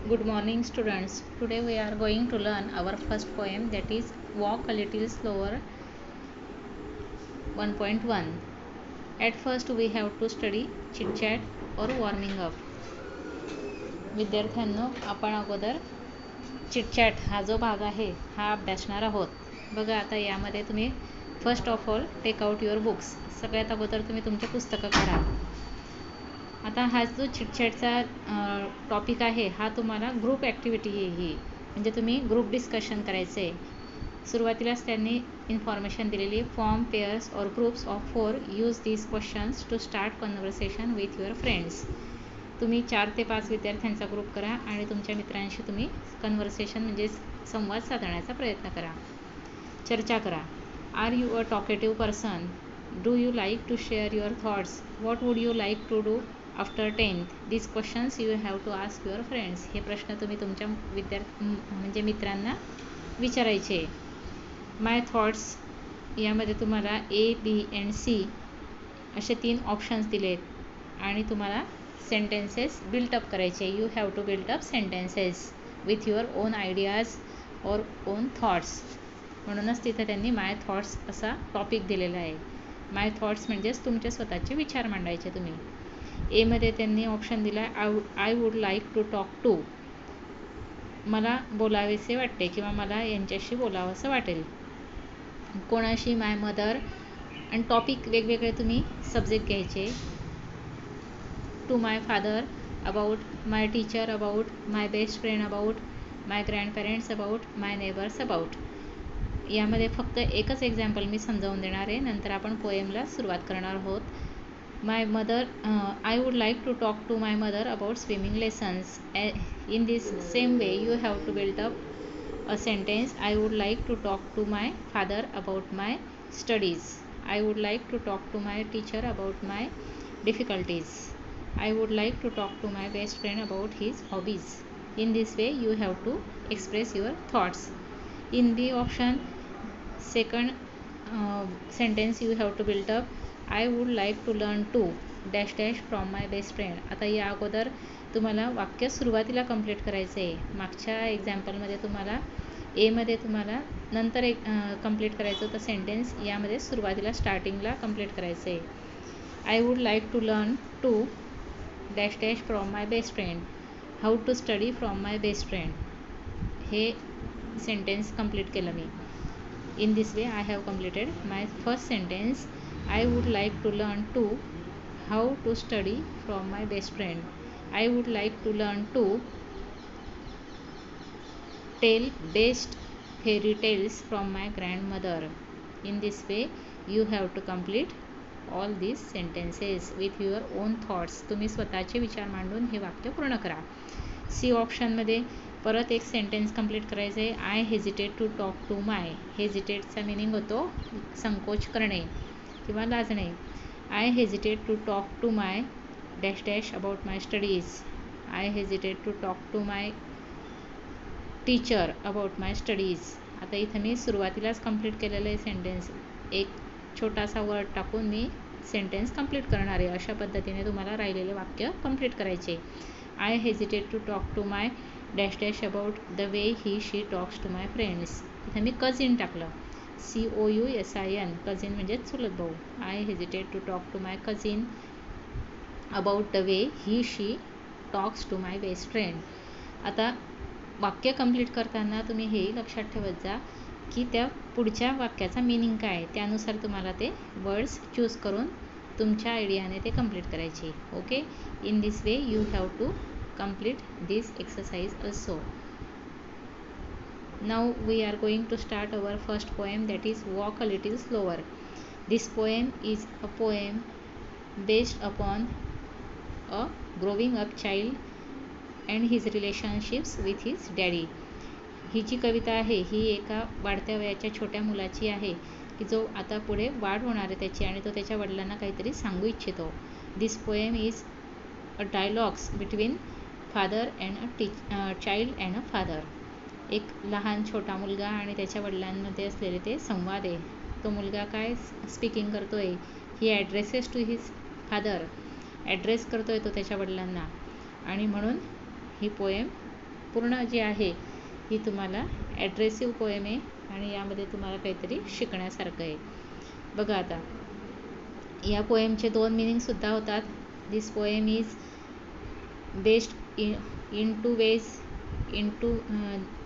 Good morning, students. Today we are going to learn our first poem, that is Walk a Little Slower 1.1. At first we have to study chit chat or warming up. विद्यार्थ्यांनो, आपण अगोदर chit chat हा जो भाग आहे हा अभ्यासणार आहोत. बघा, आता यामध्ये तुम्ही first of all take out your books. सगळ्यात अगोदर तुम्ही तुमचे पुस्तकं काढा. आता हा जो चिटचॅटचा टॉपिक आहे हा तुम्हाला ग्रुप ॲक्टिव्हिटी आहे ही, म्हणजे तुम्ही ग्रुप डिस्कशन करायचं आहे. सुरुवातीलाच त्यांनी इन्फॉर्मेशन दिलेली, form pairs or groups of 4, use these questions to start conversation with your friends. तुम्ही 4 ते 5 विद्यार्थ्यांचा ग्रुप करा आणि तुमच्या मित्रांशी तुम्ही कन्व्हर्सेशन म्हणजे संवाद साधण्याचा प्रयत्न करा, चर्चा करा. Are you a talkative person? Do you like to share your thoughts? What would you like to do after 10th? These questions you have to ask your friends. हे प्रश्न तुम्ही तुमच्या म्हणजे मित्रांना विचारायचे. माय थॉट्स यामध्ये तुम्हाला ए, बी अँड सी असे 3 ऑप्शन्स दिलेत आणि तुम्हाला सेंटेन्सेस बिल्टअप करायचे. You have to build up sentences with your own ideas और ओन थॉट्स. म्हणूनच तिथे त्यांनी माय थॉट्स असा टॉपिक दिलेला आहे. माय थॉट्स म्हणजेच तुमचे स्वतःचे विचार मांडायचे तुम्ही. एमध्ये त्यांनी ऑप्शन दिला I would like to talk to. मला बोलावेसे वाटते किंवा मला यांच्याशी बोलावंसं वाटेल. कोणाशी? माय मदर. आणि टॉपिक वेगवेगळे तुम्ही सब्जेक्ट घ्यायचे. To my father, about my teacher, about my best friend, about my grandparents, about my neighbours, about. यामध्ये फक्त एकच एक्झाम्पल मी समजावून देणार आहे, नंतर आपण पोएमला सुरुवात करणार आहोत. माय mother, I would like to talk to my mother about swimming lessons. In this same way you have to build up a sentence. I would like to talk to my father about my studies. I would like to talk to my teacher about my difficulties. I would like to talk to my best friend about his hobbies. In this way you have to express your thoughts. In the option second sentence you have to build up, I would like to learn to dash dash from my best friend. आता या अगोदर तुम्हाला वाक्य सुरुवातीला complete करायचं आहे. मागच्या एक्झाम्पलमध्ये तुम्हाला एमध्ये तुम्हाला नंतर एक कंप्लीट करायचं होतं सेंटेन्स, यामध्ये सुरुवातीला स्टार्टिंगला कंप्लीट करायचं आहे. I would like to learn to dash dash from my best friend, how to study from my best friend. हे सेंटेन्स कंप्लीट केलं मी. In this way I have completed my first sentence. I would like to learn to how to study from my best friend. I would like to learn to tell best fairy tales from my grandmother. In this way you have to complete all these sentences with your own thoughts. तुम्ही स्वतःचे विचार मांडून हे वाक्य पूर्ण करा. C ऑप्शनमध्ये परत एक सेंटेन्स कंप्लीट करायचं आहे. I hesitate to talk to my. हेजिटेटचा मिनिंग होतो संकोच करणे किंवा लाजणे. I hesitate to talk to my dash dash about my studies. I hesitate to talk to my teacher about my studies. आता इथं मी सुरुवातीलाच कंप्लीट केलेलं आहे सेंटेन्स. एक छोटासा वर्ड टाकून मी सेंटेन्स कंप्लीट करणार आहे. अशा पद्धतीने तुम्हाला राहिलेले वाक्य कंप्लीट करायचे. I hesitate to talk to my dash dash about the way he she talks to my friends. इथं मी कझिन टाकलं, COUSIN, कझिन म्हणजे चुलत भाऊ. I hesitate to talk to my cousin about the way he she talks to my best friend. आता वाक्य complete करताना तुम्ही हेही लक्षात ठेवत जा की त्या पुढच्या वाक्याचा मिनिंग काय आहे, त्यानुसार तुम्हाला ते वर्ड्स चूज करून तुमच्या आयडियाने ते कंप्लीट करायचे. Okay. In this way you have to complete this exercise also. Now we are going to start our first poem, that is Walk a Little Slower. This poem is a poem based upon a growing up child and his relationships with his daddy. ही जी कविता आहे ही एका वाढत्या वयाच्या छोट्या मुलाची आहे की जो आता पुढे वाढ होणार आहे त्याची आणि तो त्याच्या वडिलांना काहीतरी सांगू इच्छितो. This poem is a dialogues between father and a child and a father. एक लहान छोटा मुलगा आणि त्याच्या वडिलांमध्ये असलेले ते संवाद आहे. तो मुलगा काय स्पीकिंग करतो आहे, he addresses to his father, address करतो आहे तो त्याच्या वडिलांना. आणि म्हणून ही पोएम पूर्ण जी आहे ही तुम्हाला ॲड्रेसिव्ह पोएम आहे आणि यामध्ये तुम्हाला काहीतरी शिकण्यासारखं आहे. बघा आता या पोएमचे 2 मिनिंगसुद्धा होतात. This poem is based in two ways.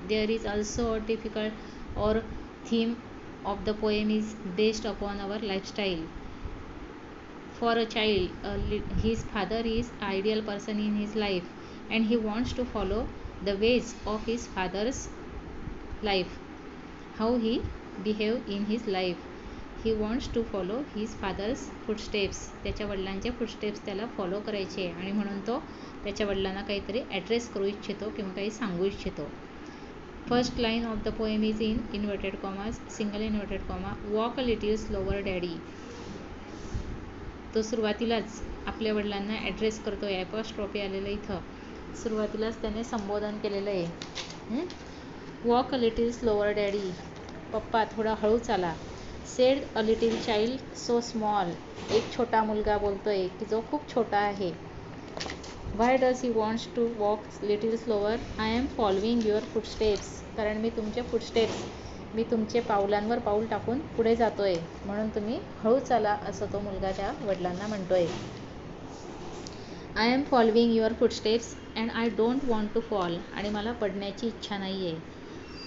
There is also a difficult or theme of the poem is based upon our lifestyle. For a child, his father is ideal person in his life and he wants to follow the ways of his father's life, how he behave in his life. He wants to follow his father's footsteps. त्याच्या वडिलांचे footsteps त्याला follow करायचे आणि म्हणून तो त्याच्या वडिलांना काहीतरी ॲड्रेस करू इच्छितो किंवा काही सांगू इच्छितो. First line of the poem is in inverted commas, single inverted comma. Walk a little slower daddy. तो सुरुवातीलाच आपल्या वडिलांना ॲड्रेस करतो आहे. ॲपॉस्ट्रॉफी आलेलं इथं सुरुवातीलाच त्याने संबोधन केलेलं आहे. Walk a little slower daddy. पप्पा थोडा हळू चाला. Said a little child so small. एक छोटा मुलगा बोलतोय की जो खूप छोटा आहे. Why does he wants to walk little slower? I am following your footsteps. कारण मी तुमचे फुटस्टेप्स, मी तुमचे पावलांवर पाऊल टाकून पुढे जातोय, म्हणून तुम्ही हळू चाला, असं तो मुलगा त्या वडिलांना म्हणतोय. I am following your footsteps and I don't want to fall. आणि मला पडण्याची इच्छा नाही आहे.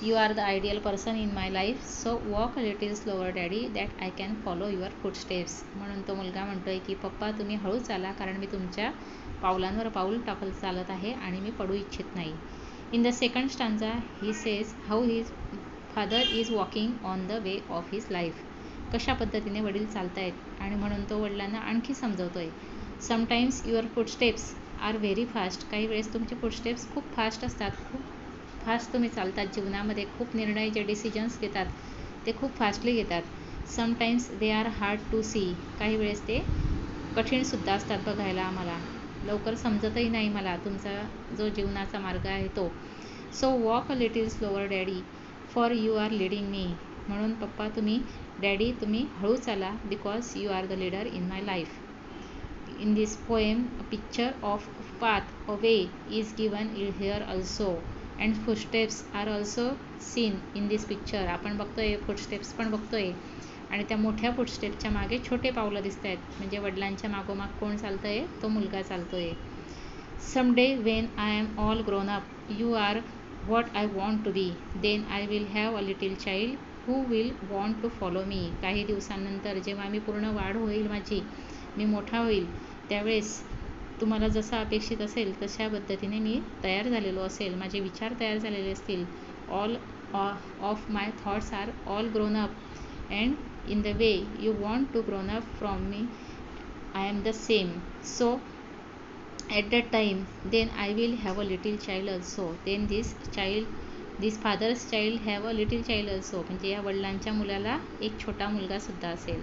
You are the ideal person in my life, so walk a little slower daddy that I can follow your footsteps. म्हणून तो मुलगा म्हणतोय की पप्पा तुम्ही हळू चाला, कारण मी तुमच्या पावलांवर पाऊल टाकत चालत आहे आणि मी पडू इच्छित नाही. In the second stanza he says how his father is walking on the way of his life. कशा पद्धतीने वडील चालत आहेत आणि म्हणून तो वडिलांना आणखी समजवतोय. Sometimes your footsteps are very fast. काही वेळेस तुमचे फुटस्टेप्स खूप फास्ट असतात, खूप फास्ट तुम्ही चालतात जीवनामध्ये. खूप निर्णय जे डिसिजन्स घेतात ते खूप फास्टली घेतात. Sometimes they are hard to see. काही वेळेस ते कठीणसुद्धा असतात बघायला आम्हाला. लवकर समजतही नाही मला तुमचा जो जीवनाचा मार्ग आहे तो. So walk a little slower daddy for you are leading me. म्हणून पप्पा तुम्ही डॅडी तुम्ही हळू चाला, because you are the leader in my life. In this poem, a picture of path, a way is given here also, and footsteps are also seen in this picture. आपण बघतोय footsteps पण बघतोय आणि त्या मोठ्या फुटस्टेपच्या मागे छोटे पावलं दिसत आहेत. म्हणजे वडिलांच्या मागोमाग कोण चालतंय? तो मुलगा चालतोय. Someday when I am all grown up, you are what I want to be. Then I will have a little child who will want to follow me. काही दिवसांनंतर जेव्हा मी पूर्ण वाढ होईल माझी, मी मोठा होईल, त्यावेळेस तुम्हाला जसं अपेक्षित असेल तशा पद्धतीने मी तयार झालेलो असेल, माझे विचार तयार झालेले असतील. All of my thoughts are all grown up and in the way you want to grown up from me I am the same. So at that time then I will have a little child also. Then this father's child have a little child also. म्हणजे या वडिलांच्या मुलाला एक छोटा मुलगासुद्धा असेल.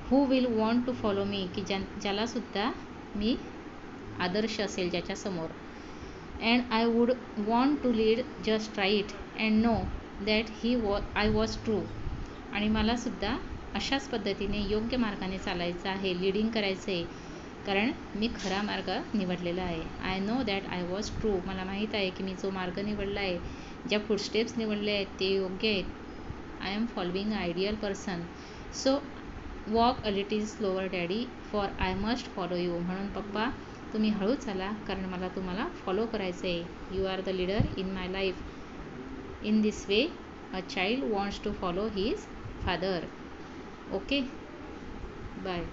Who will want to follow me. की ज्यालासुद्धा मी आदर्श असेल ज्याच्यासमोर. And I would want to lead just right and know that I was true. आणि मलासुद्धा अशाच पद्धतीने योग्य मार्गाने चालायचं आहे, लीडिंग करायचं आहे, कारण मी खरा मार्ग निवडलेला आहे. I know that I was true. मला माहीत आहे की मी जो मार्ग निवडला आहे, ज्या फुटस्टेप्स निवडले आहेत ते योग्य आहेत. I am following a ideal person. So walk a little slower daddy for I must follow you. म्हणून पप्पा तुम्ही हळू चाला, कारण मला तुम्हाला फॉलो करायचं आहे. You are the leader in my life. In this way a child wants to follow his father. Okay, bye.